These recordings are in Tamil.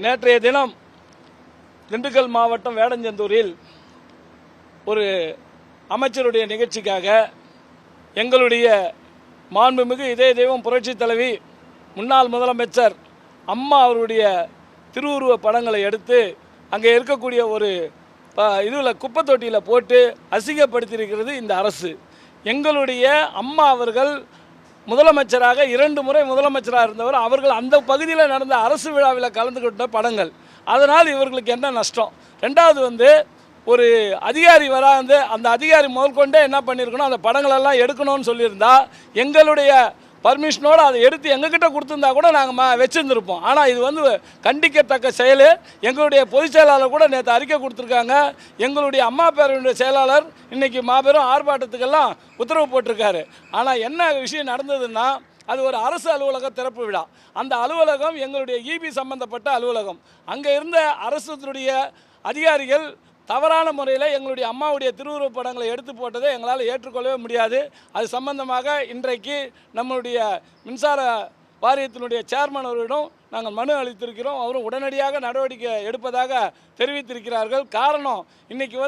நேற்றைய தினம் திண்டுக்கல் மாவட்டம் வேடஞ்சந்தூரில் ஒரு அமைச்சருடைய நிகழ்ச்சிக்காக எங்களுடைய மாண்புமிகு இதய தெய்வம் புரட்சி தலைவி முன்னாள் முதலமைச்சர் அம்மா அவருடைய திருவுருவ படங்களை எடுத்து அங்கே இருக்கக்கூடிய ஒரு இதில் குப்பை தொட்டியில் போட்டு அசிங்கப்படுத்தியிருக்கிறது இந்த அரசு. எங்களுடைய அம்மா அவர்கள் முதலமைச்சராக 2 முறை முதலமைச்சராக இருந்தவர். அவர்கள் அந்த பகுதியில் நடந்த அரசு விழாவில் கலந்துக்கிட்ட படங்கள். அதனால் இவர்களுக்கு என்ன நஷ்டம்? ரெண்டாவது ஒரு அதிகாரி வராது, அந்த அதிகாரி முதற்கொண்டே என்ன பண்ணியிருக்கணும், அந்த படங்களெல்லாம் எடுக்கணும்னு சொல்லியிருந்தா எங்களுடைய பர்மிஷனோடு அதை எடுத்து எங்ககிட்ட கொடுத்துருந்தா கூட நாங்கள் வச்சுருந்துருப்போம். ஆனால் இது கண்டிக்கத்தக்க செயல். எங்களுடைய பொதுச் செயலாளர் கூட நேற்று அறிக்கை கொடுத்துருக்காங்க. எங்களுடைய அம்மா பேரவையுடைய செயலாளர் இன்றைக்கி மாபெரும் ஆர்ப்பாட்டத்துக்கெல்லாம் உத்தரவு போட்டிருக்காரு. ஆனால் என்ன விஷயம் நடந்ததுன்னா, அது ஒரு அரசு அலுவலக திறப்பு விழா. அந்த அலுவலகம் எங்களுடைய இபி சம்பந்தப்பட்ட அலுவலகம். அங்கே இருந்த அரசுடைய அதிகாரிகள் தவறான முறையில் எங்களுடைய அம்மாவுடைய திருவுருவப் படங்களை எடுத்து போட்டதை எங்களால் ஏற்றுக்கொள்ளவே முடியாது. அது சம்பந்தமாக இன்றைக்கு நம்முடைய மின்சார வாரியத்தினுடைய சேர்மன் அவரிடம் நாங்கள் மனு அளித்திருக்கிறோம். அவரும் உடனடியாக நடவடிக்கை எடுப்பதாக தெரிவித்திருக்கிறார்கள். காரணம், இன்றைக்கி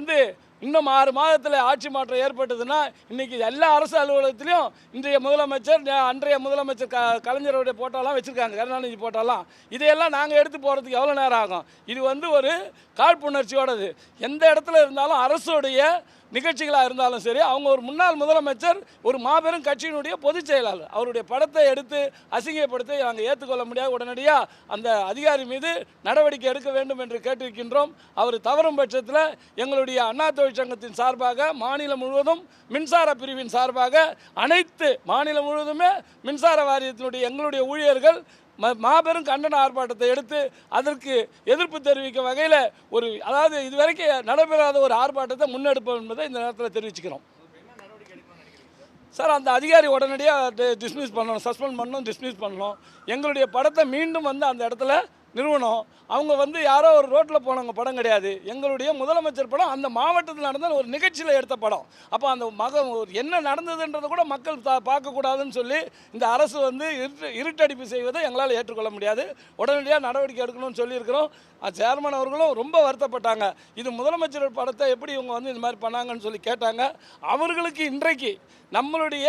இன்னும் 6 மாதத்தில் ஆட்சி மாற்றம் ஏற்பட்டதுன்னா இன்றைக்கி எல்லா அரசு அலுவலகத்திலையும் இன்றைய முதலமைச்சர் அன்றைய முதலமைச்சர் கலைஞருடைய போட்டோலாம் வச்சுருக்காங்க, கருணாநிதி போட்டோலாம். இதையெல்லாம் நாங்கள் எடுத்து போகிறதுக்கு எவ்வளோ நேரம் ஆகும்? இது ஒரு காழ்ப்புணர்ச்சியோடது. எந்த இடத்துல இருந்தாலும் அரசுடைய நிகழ்ச்சிகளாக இருந்தாலும் சரி, அவங்க ஒரு முன்னாள் முதலமைச்சர், ஒரு மாபெரும் கட்சியினுடைய பொதுச் செயலாளர், அவருடைய படத்தை எடுத்து அசிங்கப்படுத்தி நாங்கள் ஏற்றுக்கொள்ள முடியாது. உடனடியாக அந்த அதிகாரி மீது நடவடிக்கை எடுக்க வேண்டும் என்று கேட்டிருக்கின்றோம். அவர் தவறும் பட்சத்தில் எங்களுடைய அண்ணா தொழிற்சங்கத்தின் சார்பாக மாநிலம் முழுவதும் மின்சார பிரிவின் சார்பாக அனைத்து மாநிலம் முழுவதுமே மின்சார வாரியத்தினுடைய எங்களுடைய ஊழியர்கள் மாபெரும் கண்டன ஆர்ப்பாட்டத்தை எடுத்து அதற்கு எதிர்ப்பு தெரிவிக்கும் வகையில் அதாவது இதுவரைக்கும் நடைபெறாத ஒரு ஆர்ப்பாட்டத்தை முன்னெடுப்போம் என்பதை இந்த நேரத்தில் தெரிவிச்சுக்கிறோம். சார், அந்த அதிகாரி உடனடியாக டிஸ்மிஸ் பண்ணணும், சஸ்பெண்ட் பண்ணணும், டிஸ்மிஸ் பண்ணணும். எங்களுடைய படத்தை மீண்டும் அந்த இடத்துல நிறுவனம். அவங்க யாரோ ஒரு ரோட்டில் போனவங்க படம் கிடையாது. எங்களுடைய முதலமைச்சர் படம் அந்த மாவட்டத்தில் நடந்த ஒரு நிகழ்ச்சியில் எடுத்த படம். அப்போ அந்த என்ன நடந்ததுன்றதை கூட மக்கள் பார்க்கக்கூடாதுன்னு சொல்லி இந்த அரசு இருட்டடிப்பு செய்வதை எங்களால் ஏற்றுக்கொள்ள முடியாது. உடனடியாக நடவடிக்கை எடுக்கணும்னு சொல்லியிருக்கிறோம். சேர்மன் அவர்களும் ரொம்ப வருத்தப்பட்டாங்க. இது முதலமைச்சர் படத்தை எப்படி இவங்க இந்த மாதிரி பண்ணாங்கன்னு சொல்லி கேட்டாங்க. அவர்களுக்கு இன்றைக்கு நம்மளுடைய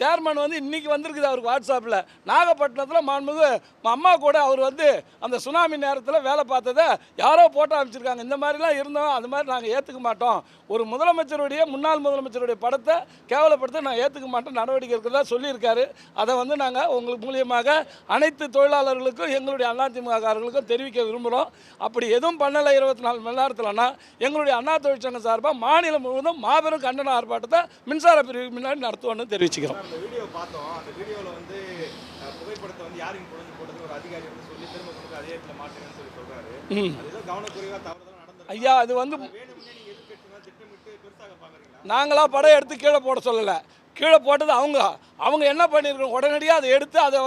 சேர்மன் இன்றைக்கி வந்திருக்குது அவருக்கு வாட்ஸ்அப்பில். நாகப்பட்டினத்தில் மாண்புமிகு அம்மா கூட அவர் அந்த சுனாமி நேரத்தில் வேலை பார்த்ததை யாரோ போட்டோ அமைச்சிருக்காங்க. இந்த மாதிரிலாம் இருந்தோம், அந்த மாதிரி நாங்கள் ஏற்றுக்க மாட்டோம். ஒரு முன்னாள் முதலமைச்சருடைய படத்தை கேவலப்படுத்த நான் ஏற்றுக்க மாட்டோம், நடவடிக்கை இருக்கிறதா சொல்லியிருக்காரு. அதை நாங்கள் உங்களுக்கு மூலியமாக அனைத்து தொழிலாளர்களுக்கும் எங்களுடைய அதிமுககாரர்களுக்கும் தெரிவிக்க விரும்புகிறோம். அப்படி எதுவும் பண்ணலை 24 மணி நேரத்தில்னா எங்களுடைய அண்ணா தொழிற்சங்கம் சார்பாக மாநிலம் முழுவதும் மாபெரும் கண்டன ஆர்ப்பாட்டத்தை மின்சார பிரிவு முன்னாடி நடத்துவோம்னு தெரிவிச்சுக்கிறோம். அந்த வீடியோ பார்த்தோம். அந்த வீடியோவில் புகைப்படத்தை யாரையும் போட்டது ஒரு அதிகாரி சொல்லி திரும்ப கொடுத்து அதே இடத்துல மாட்டுங்கன்னு சொல்லி சொல்றாரு. அது ஏதோ கவனக்குறைவா தவறுதலா நடந்தது. ஐயா, அது வேணும்னே நீங்க எதுக்கு திட்டமிட்டு பெருசாக பாக்குறீங்களா? நாங்களா படம் எடுத்து கீழே போட சொல்லலை. கீழே போட்டது அவங்க என்ன பண்ணியிருக்கோம், உடனடியாக அதை எடுத்து அதை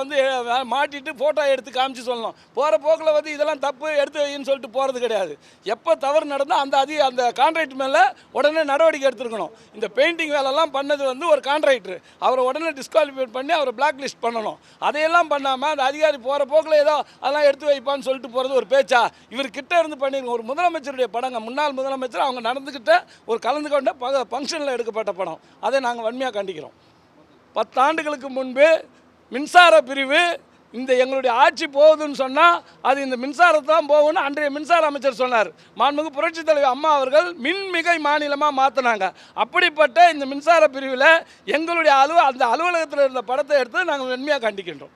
மாட்டிட்டு ஃபோட்டோ எடுத்து காமிச்சு சொல்லணும். போகிற போக்கில் இதெல்லாம் தப்பு எடுத்து வைன்னு சொல்லிட்டு போகிறது கிடையாது. எப்போ தவறு நடந்தால் அந்த கான்ட்ராக்ட் மேலே உடனே நடவடிக்கை எடுத்துருக்கணும். இந்த பெயிண்டிங் வேலைலாம் பண்ணது ஒரு கான்ட்ராக்டர், அவரை உடனே டிஸ்குவாலிஃபை பண்ணி அவரை பிளாக் லிஸ்ட் பண்ணணும். அதையெல்லாம் பண்ணாமல் அந்த அதிகாரி போகிற போக்கில் ஏதோ அதெல்லாம் எடுத்து வைப்பான்னு சொல்லிட்டு போகிறது ஒரு பேச்சா? இவர் கிட்ட இருந்து பண்ணியிருக்கோம். ஒரு முதலமைச்சருடைய படங்க, முன்னாள் முதலமைச்சர் அவங்க நடந்துக்கிட்ட கலந்து கொண்ட ஃபங்க்ஷனில் எடுக்கப்பட்ட படம். அதை நாங்கள் வன்மையாக கண்டிக்கிறோம். 10 ஆண்டுகளுக்கு முன்பு மின்சார பிரிவு எங்களுடைய ஆட்சி போகுதுன்னு சொன்னால் அது இந்த மின்சாரத்தை தான் போகும்னு அன்றைய மின்சார அமைச்சர் சொன்னார். மாண்புமிகு புரட்சித் தலைவர் அம்மா அவர்கள் மின்மிகை மாநிலமாக மாற்றினாங்க. அப்படிப்பட்ட இந்த மின்சார பிரிவில் எங்களுடைய அந்த அலுவலகத்தில் இருந்த படத்தை எடுத்து நாங்கள் வன்மையாக கண்டிக்கின்றோம்.